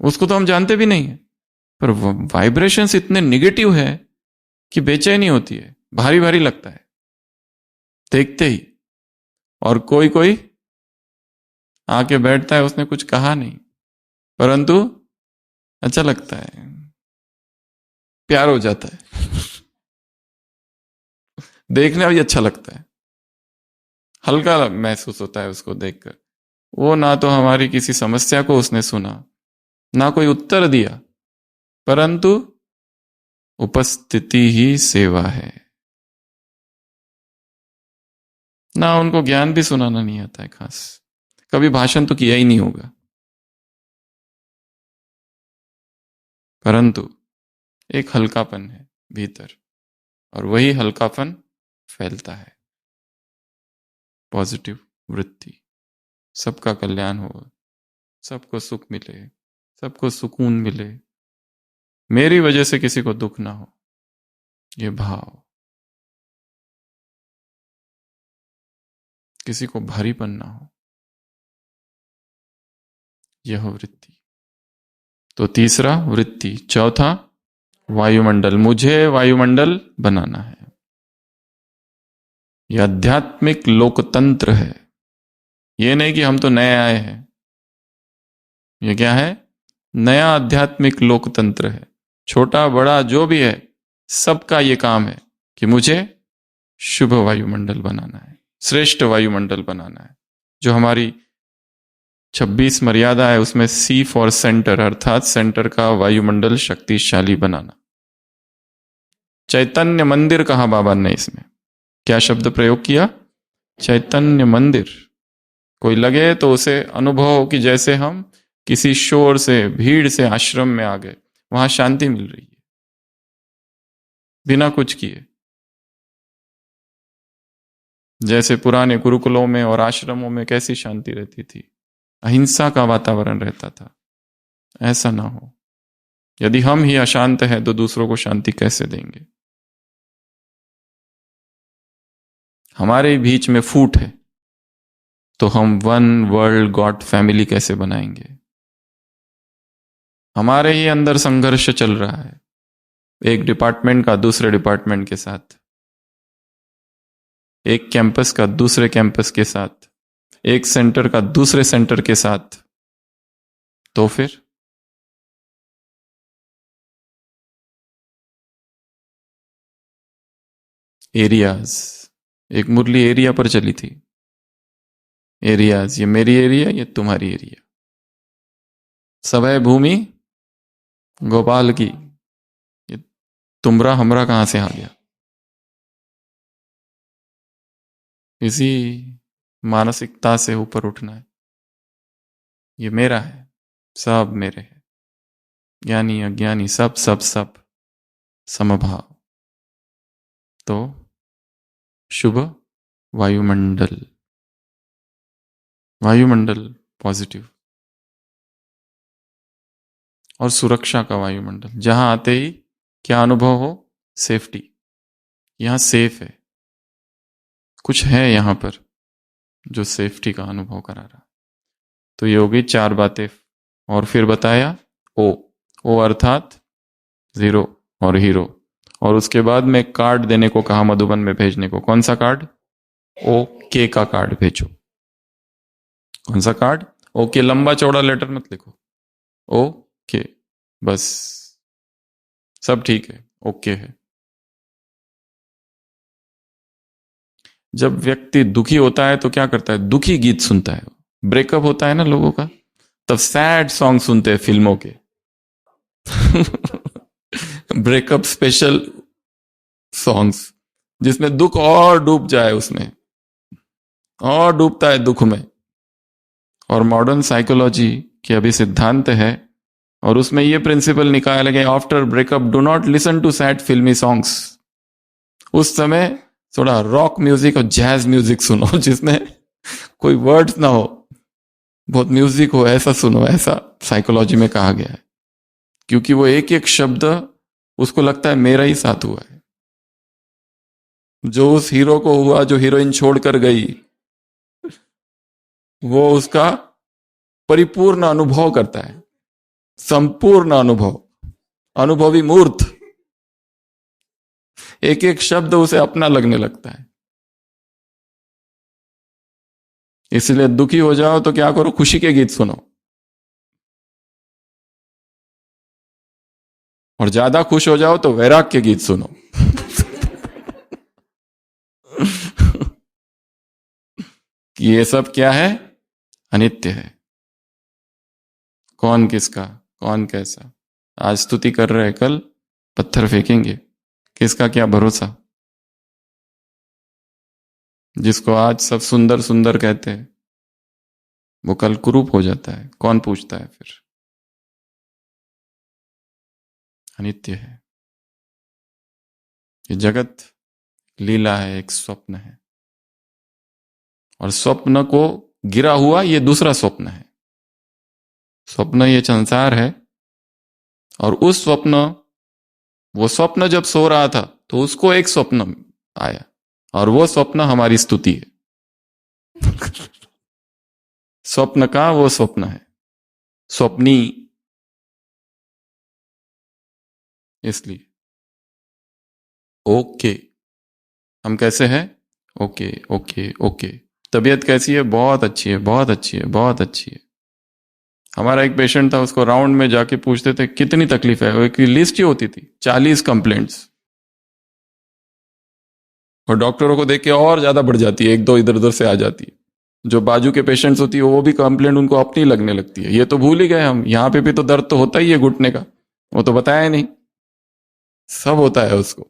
उसको तो हम जानते भी नहीं है, पर वाइब्रेशंस इतने निगेटिव है कि बेचैनी होती है, भारी भारी लगता है देखते ही। और कोई कोई आके बैठता है, उसने कुछ कहा नहीं, परंतु अच्छा लगता है, प्यार हो जाता है, देखने में भी अच्छा लगता है, हल्का महसूस होता है उसको देखकर। वो ना तो हमारी किसी समस्या को उसने सुना, ना कोई उत्तर दिया, परंतु उपस्थिति ही सेवा है। ना उनको ज्ञान भी सुनाना नहीं आता है खास, कभी भाषण तो किया ही नहीं होगा, परंतु एक हल्कापन है भीतर, और वही हल्कापन फैलता है। पॉजिटिव वृत्ति, सबका कल्याण हो, सबको सुख मिले, सबको सुकून मिले, मेरी वजह से किसी को दुख ना हो, ये भाव। किसी को भारीपन ना हो, यह वृत्ति। तो तीसरा वृत्ति। चौथा वायुमंडल, मुझे वायुमंडल बनाना है। यह आध्यात्मिक लोकतंत्र है। यह नहीं कि हम तो नए आए हैं, यह क्या है? नया आध्यात्मिक लोकतंत्र है। छोटा बड़ा जो भी है, सबका यह काम है कि मुझे शुभ वायुमंडल बनाना है, श्रेष्ठ वायुमंडल बनाना है। जो हमारी 26 मर्यादा है उसमें सी फॉर सेंटर, अर्थात सेंटर का वायुमंडल शक्तिशाली बनाना। चैतन्य मंदिर कहा बाबा ने, इसमें क्या शब्द प्रयोग किया? चैतन्य मंदिर। कोई लगे तो उसे अनुभव हो कि जैसे हम किसी शोर से, भीड़ से आश्रम में आ गए, वहां शांति मिल रही है बिना कुछ किए। जैसे पुराने गुरुकुलों में और आश्रमों में कैसी शांति रहती थी, अहिंसा का वातावरण रहता था, ऐसा ना हो। यदि हम ही अशांत हैं तो दूसरों को शांति कैसे देंगे? हमारे बीच में फूट है तो हम वन वर्ल्ड गॉड फैमिली कैसे बनाएंगे? हमारे ही अंदर संघर्ष चल रहा है, एक डिपार्टमेंट का दूसरे डिपार्टमेंट के साथ, एक कैंपस का दूसरे कैंपस के साथ, एक सेंटर का दूसरे सेंटर के साथ। तो फिर एरियाज, एक मुरली एरिया पर चली थी। एरियाज, ये मेरी एरिया, ये तुम्हारी एरिया। सवै भूमि गोपाल की, ये तुमरा हमरा कहां से आ गया? इसी मानसिकता से ऊपर उठना है। ये मेरा है, सब मेरे है, ज्ञानी अज्ञानी सब सब सब समभाव। तो शुभ वायुमंडल, वायुमंडल पॉजिटिव, और सुरक्षा का वायुमंडल। जहां आते ही क्या अनुभव हो? सेफ्टी। यहां सेफ है, कुछ है यहां पर जो सेफ्टी का अनुभव करा रहा। तो ये हो गई 4 बातें। और फिर बताया ओ, ओ अर्थात जीरो और हीरो। और उसके बाद में कार्ड देने को कहा, मधुबन में भेजने को। कौन सा कार्ड? ओके का कार्ड भेजो। कौन सा कार्ड? ओके, लंबा चौड़ा लेटर मत लिखो, ओके बस, सब ठीक है, ओके है। जब व्यक्ति दुखी होता है तो क्या करता है? दुखी गीत सुनता है। ब्रेकअप होता है ना लोगों का, तब सैड सॉन्ग सुनते हैं फिल्मों के। ब्रेकअप स्पेशल सॉन्ग्स, जिसमें दुख और डूब जाए, उसमें और डूबता है दुख में। और मॉडर्न साइकोलॉजी के अभी सिद्धांत है, और उसमें यह प्रिंसिपल निकाला गया, after breakup do not listen to sad filmi songs. उस समय थोड़ा रॉक म्यूजिक और जैज म्यूजिक सुनो, जिसमें कोई वर्ड्स ना हो, बहुत म्यूजिक हो, ऐसा सुनो। ऐसा साइकोलॉजी में कहा गया है, क्योंकि वो एक एक शब्द उसको लगता है मेरा ही साथ हुआ है। जो उस हीरो को हुआ, जो हीरोइन छोड़कर गई, वो उसका परिपूर्ण अनुभव करता है, संपूर्ण अनुभव, अनुभवी मूर्त। एक एक शब्द उसे अपना लगने लगता है। इसलिए दुखी हो जाओ तो क्या करो? खुशी के गीत सुनो। और ज्यादा खुश हो जाओ तो वैराग के गीत सुनो। कि ये सब क्या है? अनित्य है। कौन किसका, कौन कैसा? आज स्तुति कर रहे, कल पत्थर फेंकेंगे। किसका क्या भरोसा? जिसको आज सब सुंदर सुंदर कहते हैं, वो कल कुरूप हो जाता है। कौन पूछता है फिर? अनित्य है ये जगत, लीला है, एक स्वप्न है। और स्वप्न को गिरा हुआ ये दूसरा स्वप्न है। स्वप्न ये संसार है, और उस स्वप्न, वो स्वप्न जब सो रहा था तो उसको एक स्वप्न आया, और वो स्वप्न हमारी स्तुति है। स्वप्न का वो स्वप्न है, स्वप्नी। इसलिए ओके, हम कैसे हैं? Okay okay okay. तबीयत कैसी है? बहुत अच्छी है, बहुत अच्छी है, बहुत अच्छी है। हमारा एक पेशेंट था, उसको राउंड में जाके पूछते थे कितनी तकलीफ है, एक लिस्ट ही होती थी 40 कंप्लेंट्स। और डॉक्टरों को देख के और ज्यादा बढ़ जाती है, एक दो इधर उधर से आ जाती है। जो बाजू के पेशेंट्स होती है वो भी कंप्लेंट उनको अपनी लगने लगती है। ये तो भूल ही गए हम, यहाँ पे भी तो दर्द तो होता ही है घुटने का, वो तो बताया नहीं, सब होता है उसको।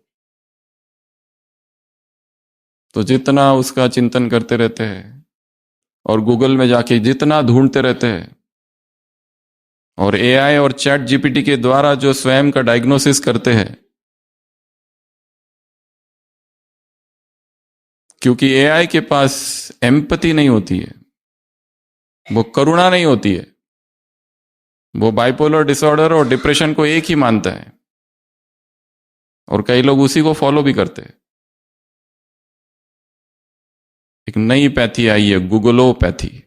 तो जितना उसका चिंतन करते रहते हैं और गूगल में जाके जितना ढूंढते रहते हैं, और एआई और चैट जीपीटी के द्वारा जो स्वयं का डायग्नोसिस करते हैं, क्योंकि एआई के पास एम्पैथी नहीं होती है, वो करुणा नहीं होती है, वो बाइपोलर डिसऑर्डर और डिप्रेशन को एक ही मानता है, और कई लोग उसी को फॉलो भी करते हैं। एक नई पैथी आई है, गूगलोपैथी,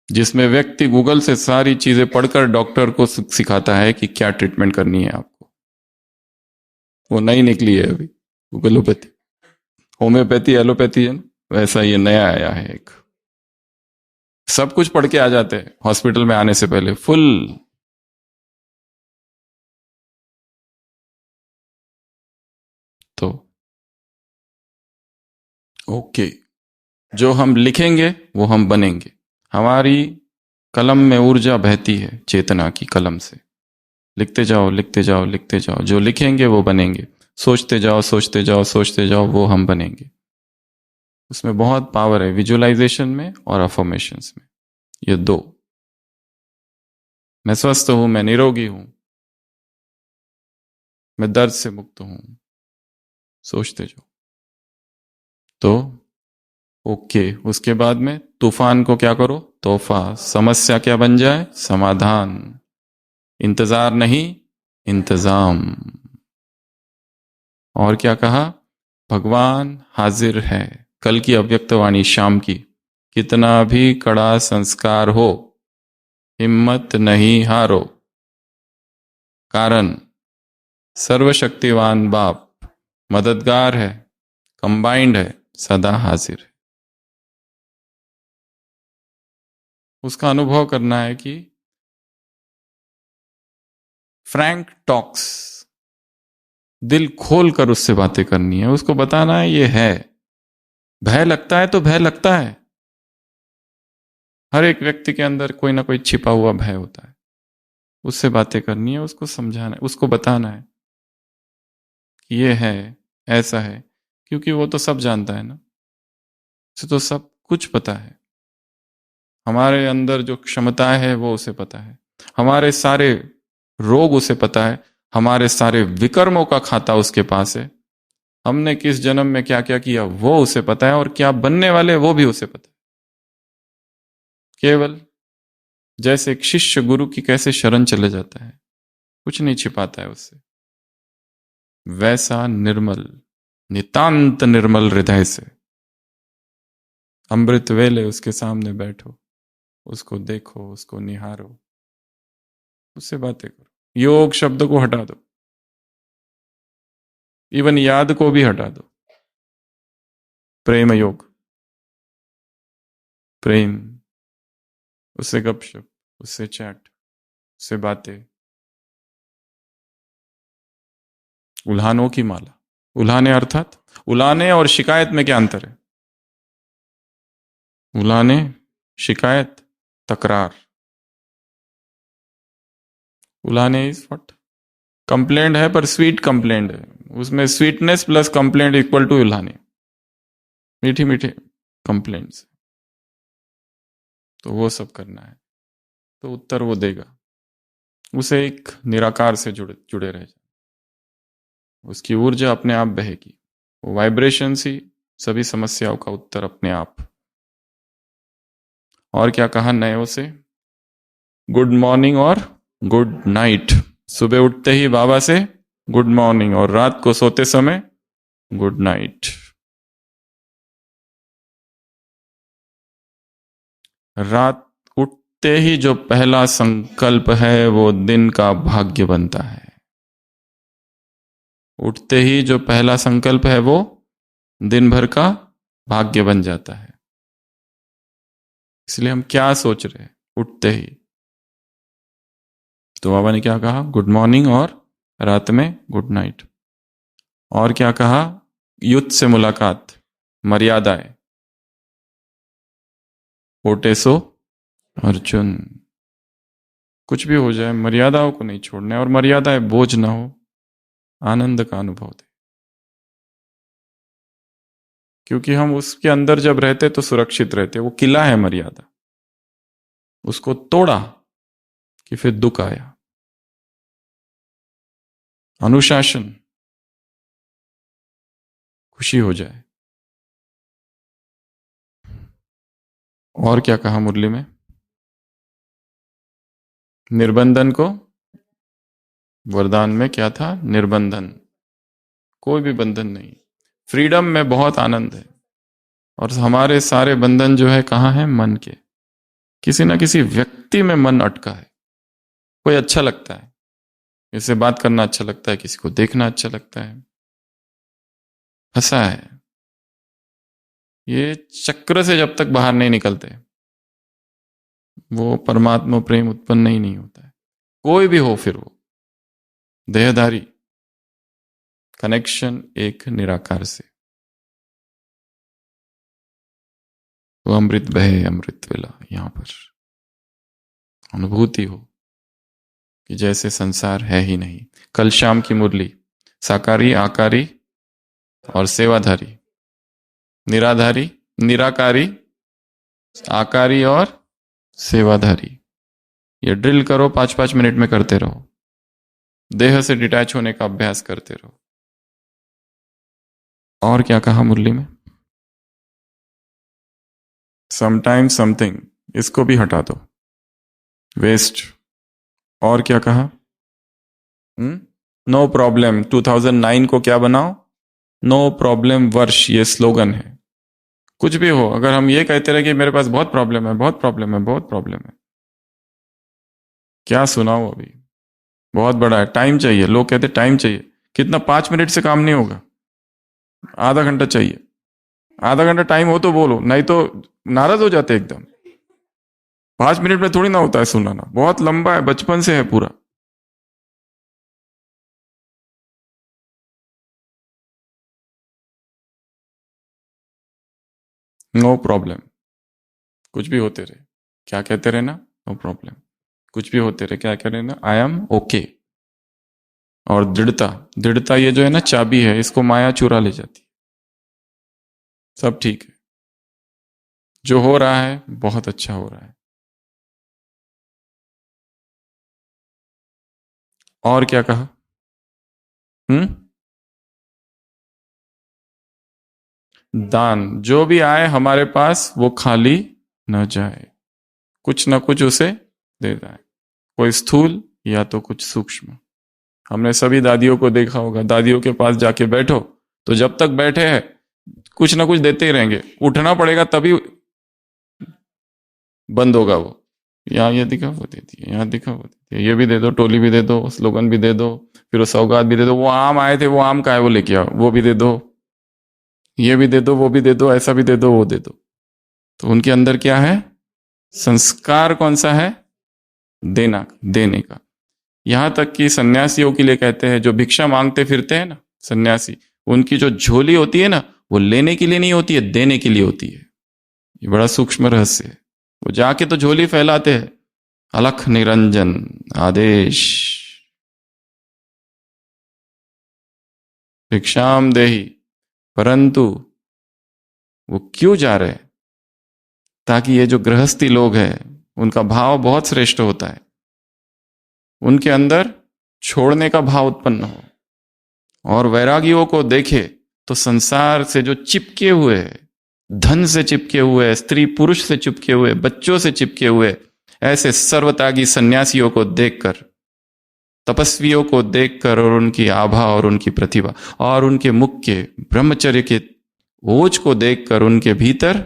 जिसमें व्यक्ति गूगल से सारी चीजें पढ़कर डॉक्टर को सिखाता है कि क्या ट्रीटमेंट करनी है आपको। वो नई निकली है अभी, गूगलोपैथी। होम्योपैथी एलोपैथी है ना, वैसा ये नया आया है एक। सब कुछ पढ़ के आ जाते हैं हॉस्पिटल में आने से पहले, फुल। तो ओके, जो हम लिखेंगे वो हम बनेंगे। हमारी कलम में ऊर्जा बहती है चेतना की कलम से। लिखते जाओ लिखते जाओ लिखते जाओ, जो लिखेंगे वो बनेंगे। सोचते जाओ सोचते जाओ सोचते जाओ, वो हम बनेंगे। उसमें बहुत पावर है, विजुअलाइजेशन में और अफर्मेशंस में, ये दो। मैं स्वस्थ हूं, मैं निरोगी हूं, मैं दर्द से मुक्त हूं, सोचते जाओ। तो ओके, उसके बाद में तूफान को क्या करो, तोहफा। समस्या क्या बन जाए, समाधान। इंतजार नहीं, इंतजाम। और क्या कहा, भगवान हाजिर है। कल की अव्यक्त वाणी शाम की, कितना भी कड़ा संस्कार हो, हिम्मत नहीं हारो, कारण सर्वशक्तिवान बाप मददगार है, कंबाइंड है, सदा हाजिर है। उसका अनुभव करना है कि फ्रैंक टॉक्स, दिल खोल कर उससे बातें करनी है, उसको बताना है ये है। भय लगता है तो भय लगता है, हर एक व्यक्ति के अंदर कोई ना कोई छिपा हुआ भय होता है। उससे बातें करनी है, उसको समझाना है, उसको बताना है कि ये है, ऐसा है। क्योंकि वो तो सब जानता है ना, उसे तो सब कुछ पता है। हमारे अंदर जो क्षमताएं है वो उसे पता है, हमारे सारे रोग उसे पता है, हमारे सारे विकर्मों का खाता उसके पास है। हमने किस जन्म में क्या क्या किया वो उसे पता है, और क्या बनने वाले वो भी उसे पता है। केवल जैसे एक शिष्य गुरु की कैसे शरण चले जाता है, कुछ नहीं छिपाता है उससे, वैसा निर्मल, नितांत निर्मल हृदय से अमृत वेले उसके सामने बैठो, उसको देखो, उसको निहारो, उससे बातें करो। योग शब्द को हटा दो, इवन याद को भी हटा दो। प्रेम योग, प्रेम, उससे गपशप, उससे चैट, उससे बातें। उल्हानों की माला, उल्हाने अर्थात, उलाने और शिकायत में क्या अंतर है। उलाने, शिकायत, तकरार। उलाने इज व्हाट, कंप्लेंट है पर स्वीट कंप्लेंट है, उसमें sweetness plus complaint equal to उल्हाने, मीठी मीठी कंप्लेंट्स। तो वो सब करना है, तो उत्तर वो देगा। उसे एक निराकार से जुड़े जुड़े रह जाए, उसकी ऊर्जा अपने आप बहेगी, वो वाइब्रेशन ही सभी समस्याओं का उत्तर अपने आप। और क्या कहा नयो से, गुड मॉर्निंग और गुड नाइट। सुबह उठते ही बाबा से गुड मॉर्निंग, और रात को सोते समय गुड नाइट। रात उठते ही जो पहला संकल्प है वो दिन का भाग्य बनता है। उठते ही जो पहला संकल्प है वो दिन भर का भाग्य बन जाता है। इसलिए हम क्या सोच रहे हैं उठते ही, तो बाबा ने क्या कहा, गुड मॉर्निंग और रात में गुड नाइट। और क्या कहा, युद्ध से मुलाकात, मर्यादाएं, ओटेसो अर्जुन। कुछ भी हो जाए मर्यादाओं को नहीं छोड़ना है, और मर्यादाएं बोझ ना हो, आनंद का अनुभव दे। क्योंकि हम उसके अंदर जब रहते तो सुरक्षित रहते। वो किला है मर्यादा, उसको तोड़ा कि फिर दुख आया। अनुशासन, खुशी हो जाए। और क्या कहा मुरली में? निर्बंधन को, वरदान में क्या था? निर्बंधन, कोई भी बंधन नहीं। फ्रीडम में बहुत आनंद है। और हमारे सारे बंधन जो है कहाँ है? मन के। किसी ना किसी व्यक्ति में मन अटका है। कोई अच्छा लगता है, इससे बात करना अच्छा लगता है, किसी को देखना अच्छा लगता है, फंसा है। ये चक्र से जब तक बाहर नहीं निकलते, वो परमात्मा प्रेम उत्पन्न ही नहीं होता है। कोई भी हो, फिर वो देहधारी, कनेक्शन एक निराकार से। तो अमृत बहे अमृत वेला, यहां पर अनुभूति हो कि जैसे संसार है ही नहीं। कल शाम की मुरली, साकारी, आकारी और सेवाधारी, निराधारी, निराकारी, आकारी और सेवाधारी। ये ड्रिल करो, 5-5 मिनट में करते रहो। देह से डिटैच होने का अभ्यास करते रहो। और क्या कहा मुरली में? समटाइम समथिंग, इसको भी हटा दो, वेस्ट। और क्या कहा? No problem. 2009 को क्या बनाओ? नो प्रॉब्लम वर्ष। ये स्लोगन है। कुछ भी हो, अगर हम ये कहते रहे कि मेरे पास बहुत प्रॉब्लम है, बहुत प्रॉब्लम है, बहुत प्रॉब्लम है, क्या सुनाओ अभी? बहुत बड़ा है, टाइम चाहिए। लोग कहते टाइम चाहिए। कितना? 5 मिनट से काम नहीं होगा, आधा घंटा चाहिए। आधा घंटा टाइम हो तो बोलो, नहीं तो नाराज हो जाते एकदम। 5 मिनट में थोड़ी ना होता है सुनाना, बहुत लंबा है, बचपन से है पूरा। No problem. कुछ भी होते रहे, क्या कहते रहे ना? No problem. कुछ भी होते रहे, क्या कह रहे ना? I am okay. और दृढ़ता, दृढ़ता ये जो है ना चाबी है, इसको माया चुरा ले जाती है। सब ठीक है, जो हो रहा है बहुत अच्छा हो रहा है। और क्या कहा? हम्म? दान, जो भी आए हमारे पास वो खाली न जाए, कुछ ना कुछ उसे दे जाए। कोई स्थूल या तो कुछ सूक्ष्म। हमने सभी दादियों को देखा होगा, दादियों के पास जाके बैठो तो जब तक बैठे हैं कुछ ना कुछ देते ही रहेंगे। उठना पड़ेगा तभी बंद होगा वो। यहाँ ये दिखा वो दे दिए, यहाँ दिखा वो दे दिए, ये भी दे दो, टोली भी दे दो, स्लोगन भी दे दो, फिर वो सौगात भी दे दो। वो आम आए थे, वो आम का है, वो लेके आओ, वो भी दे दो, ये भी दे दो, वो भी दे दो, ऐसा भी दे दो, वो दे दो। तो उनके अंदर क्या है? संस्कार कौन सा है? देना, देने का। यहां तक कि सन्यासियों के लिए कहते हैं, जो भिक्षा मांगते फिरते हैं ना सन्यासी, उनकी जो झोली होती है ना, वो लेने के लिए नहीं होती है, देने के लिए होती है। ये बड़ा सूक्ष्म रहस्य है। वो जाके तो झोली फैलाते हैं, अलख निरंजन आदेश, भिक्षाम देही, परंतु वो क्यों जा रहे हैं? ताकि ये जो गृहस्थी लोग हैं उनका भाव बहुत श्रेष्ठ होता है, उनके अंदर छोड़ने का भाव उत्पन्न हो, और वैरागियों को देखे तो संसार से जो चिपके हुए हैं, धन से चिपके हुए, स्त्री पुरुष से चिपके हुए, बच्चों से चिपके हुए, ऐसे सर्वत्यागी सन्यासियों को देखकर, तपस्वियों को देखकर, और उनकी आभा और उनकी प्रतिभा और उनके मुख के ब्रह्मचर्य के ओज को देखकर उनके भीतर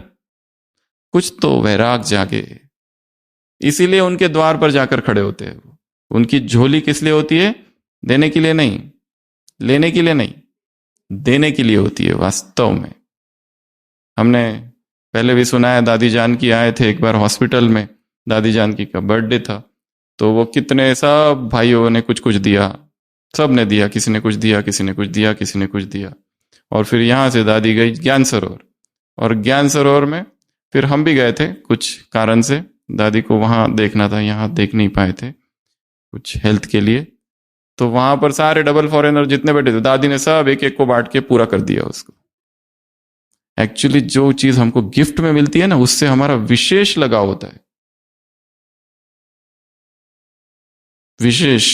कुछ तो वैराग जागे। इसीलिए उनके द्वार पर जाकर खड़े होते हैं। उनकी झोली किस लिए होती है? देने के लिए नहीं, लेने के लिए नहीं, देने के लिए होती है। वास्तव में हमने पहले भी सुना है, दादी जान की आए थे एक बार हॉस्पिटल में, दादी जान की का बर्थडे था, तो वो कितने सब भाइयों ने कुछ कुछ दिया, सब ने दिया, किसी ने कुछ दिया, किसी ने कुछ दिया, किसी ने कुछ दिया। और फिर यहाँ से दादी गई ज्ञान सरोवर, और ज्ञान सरोवर में फिर हम भी गए थे कुछ कारण से, दादी को वहाँ देखना था, यहाँ देख नहीं पाए थे कुछ हेल्थ के लिए। तो वहां पर सारे डबल फॉरेनर जितने बैठे थे, दादी ने सब एक एक को बांट के पूरा कर दिया उसको। एक्चुअली जो चीज हमको गिफ्ट में मिलती है ना, उससे हमारा विशेष लगाव होता है, विशेष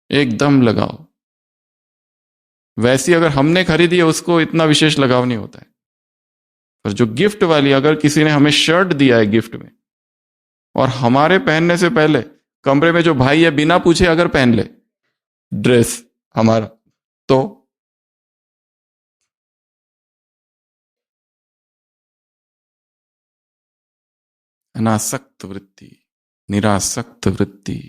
एकदम लगाव। वैसी अगर हमने खरीदी है उसको इतना विशेष लगाव नहीं होता है। पर जो गिफ्ट वाली, अगर किसी ने हमें शर्ट दिया है गिफ्ट में, और हमारे पहनने से पहले कमरे में जो भाई है बिना पूछे अगर पहन ले ड्रेस हमारा, तो अनासक्त वृत्ति, निरासक्त वृत्ति,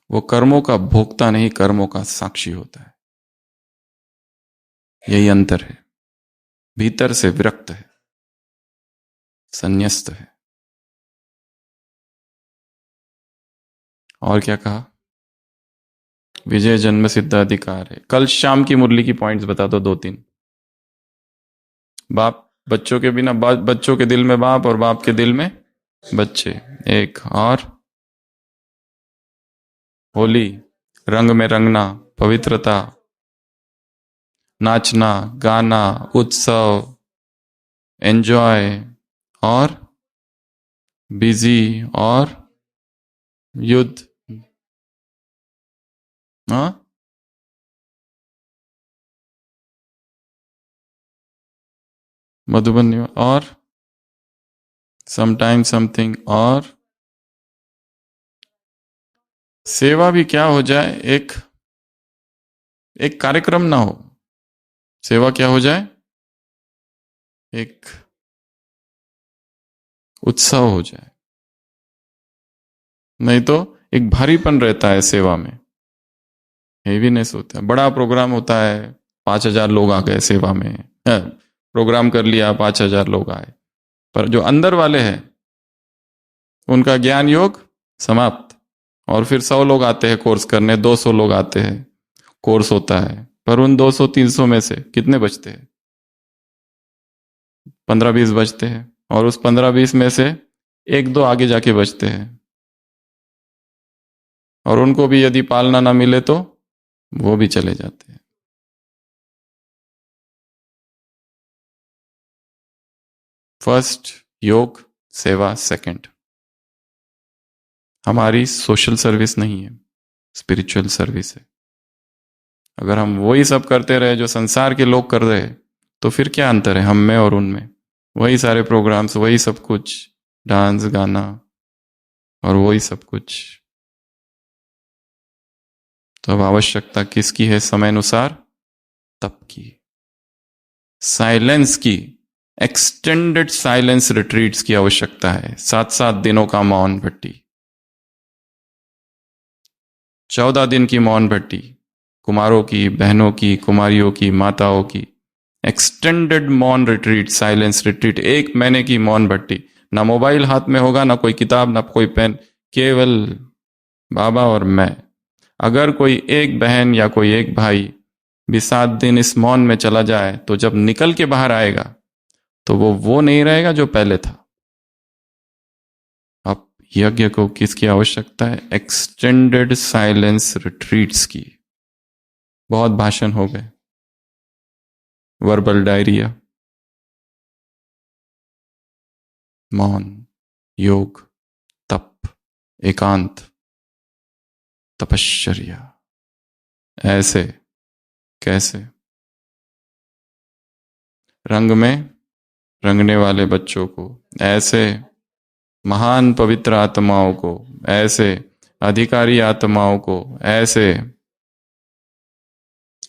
वो कर्मों का भोक्ता नहीं, कर्मों का साक्षी होता है। यही अंतर है। भीतर से विरक्त है, संन्यस्त है। और क्या कहा? विजय जन्म सिद्धाधिकार है। कल शाम की मुरली की पॉइंट्स बता दो, 2-3। बाप बच्चों के बिना, बच्चों के दिल में बाप और बाप के दिल में बच्चे। एक और, होली, रंग में रंगना, पवित्रता, नाचना, गाना, उत्सव, एंजॉय, और बिजी, और युद्ध। हाँ, मधुबन, और समटाइम समथिंग, और सेवा भी क्या हो जाए, एक एक कार्यक्रम ना हो, सेवा क्या हो जाए, एक उत्सव हो जाए। नहीं तो एक भारीपन रहता है सेवा में, हेवीनेस होता है। बड़ा प्रोग्राम होता है, 5,000 लोग आ गए सेवा में, प्रोग्राम कर लिया, 5,000 लोग आए, पर जो अंदर वाले हैं उनका ज्ञान योग समाप्त। और फिर 100 लोग आते हैं कोर्स करने, 200 लोग आते हैं, कोर्स होता है, पर उन 200-300 में से कितने बचते हैं? 15-20 बचते हैं, और उस 15-20 में से 1-2 आगे जाके बचते हैं, और उनको भी यदि पालना ना मिले तो वो भी चले जाते हैं। फर्स्ट योग, सेवा सेकंड। हमारी सोशल सर्विस नहीं है, स्पिरिचुअल सर्विस है। अगर हम वही सब करते रहे जो संसार के लोग कर रहे, तो फिर क्या अंतर है हम में और उनमें? वही सारे प्रोग्राम्स, वही सब कुछ, डांस, गाना, और वही सब कुछ। तो अब आवश्यकता किसकी है? समय अनुसार तप की, साइलेंस की, एक्सटेंडेड साइलेंस रिट्रीट्स की आवश्यकता है। 7-7 दिनों का मौन भट्टी, 14 दिन की मौन भट्टी, कुमारों की, बहनों की, कुमारियों की, माताओं की, एक्सटेंडेड मौन रिट्रीट, साइलेंस रिट्रीट, 1 महीने की मौन भट्टी। ना मोबाइल हाथ में होगा, ना कोई किताब, ना कोई पेन, केवल बाबा और मैं। अगर कोई एक बहन या कोई एक भाई भी 7 दिन इस मौन में चला जाए, तो जब निकल के बाहर आएगा तो वो नहीं रहेगा जो पहले था। अब यज्ञ को किसकी आवश्यकता है? एक्सटेंडेड साइलेंस रिट्रीट्स की। बहुत भाषण हो गए, वर्बल डायरिया, मौन, योग, तप, एकांत, तपश्चर्या। ऐसे कैसे? रंग में रंगने वाले बच्चों को, ऐसे महान पवित्र आत्माओं को, ऐसे अधिकारी आत्माओं को, ऐसे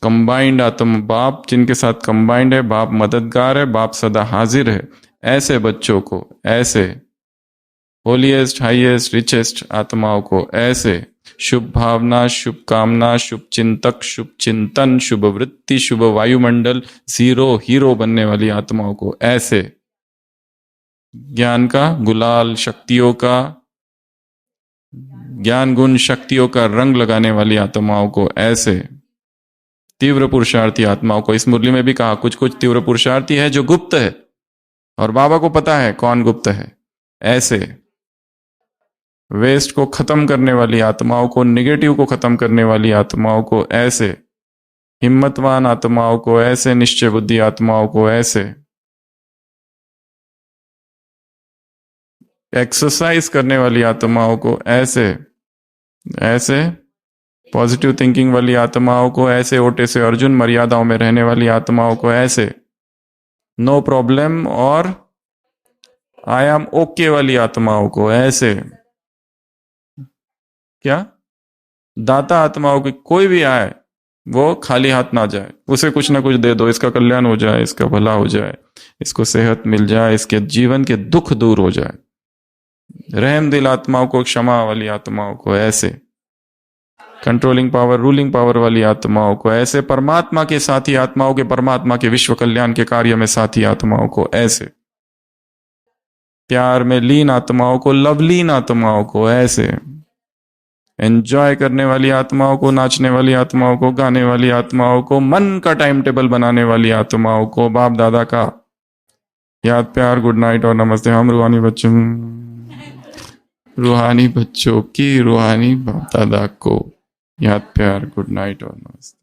कंबाइंड आत्मा, बाप जिनके साथ कंबाइंड है, बाप मददगार है, बाप सदा हाजिर है, ऐसे बच्चों को, ऐसे होलीएस्ट, हाईएस्ट, रिचेस्ट आत्माओं को, ऐसे शुभ भावना, शुभ कामना, शुभ चिंतक, शुभ चिंतन, शुभ वृत्ति, शुभ वायुमंडल, जीरो हीरो बनने वाली आत्माओं को, ऐसे ज्ञान का गुलाल, शक्तियों का ज्ञान गुण, शक्तियों का रंग लगाने वाली आत्माओं को, ऐसे तीव्र पुरुषार्थी आत्माओं को, इस मुरली में भी कहा कुछ कुछ तीव्र पुरुषार्थी है जो गुप्त है और बाबा को पता है कौन गुप्त है। ऐसे वेस्ट को खत्म करने वाली आत्माओं को, निगेटिव को खत्म करने वाली आत्माओं को, ऐसे हिम्मतवान आत्माओं को, ऐसे निश्चय बुद्धि आत्माओं को, ऐसे एक्सरसाइज करने वाली आत्माओं को, ऐसे पॉजिटिव थिंकिंग वाली आत्माओं को, ऐसे ओटे से अर्जुन मर्यादाओं में रहने वाली आत्माओं को, ऐसे नो प्रॉब्लम और आई एम ओके वाली आत्माओं को, ऐसे क्या दाता आत्माओं की, कोई भी आए वो खाली हाथ ना जाए, उसे कुछ ना कुछ दे दो, इसका कल्याण हो जाए, इसका भला हो जाए, इसको सेहत मिल जाए, इसके जीवन के दुख दूर हो जाए। रहम दिल आत्माओं को, क्षमा वाली आत्माओं को, ऐसे कंट्रोलिंग पावर, रूलिंग पावर वाली आत्माओं को, ऐसे परमात्मा के साथी आत्माओं के, परमात्मा के विश्व कल्याण के कार्य में साथी आत्माओं को, ऐसे प्यार में लीन आत्माओं को, लवलीन आत्माओं को, ऐसे एंजॉय करने वाली आत्माओं को, नाचने वाली आत्माओं को, गाने वाली आत्माओं को, मन का टाइम टेबल बनाने वाली आत्माओं को, बाप दादा का याद, प्यार, गुड नाइट और नमस्ते। हम रूहानी बच्चों की, रूहानी बाप दादा को याद, प्यार, गुड नाइट और नमस्ते।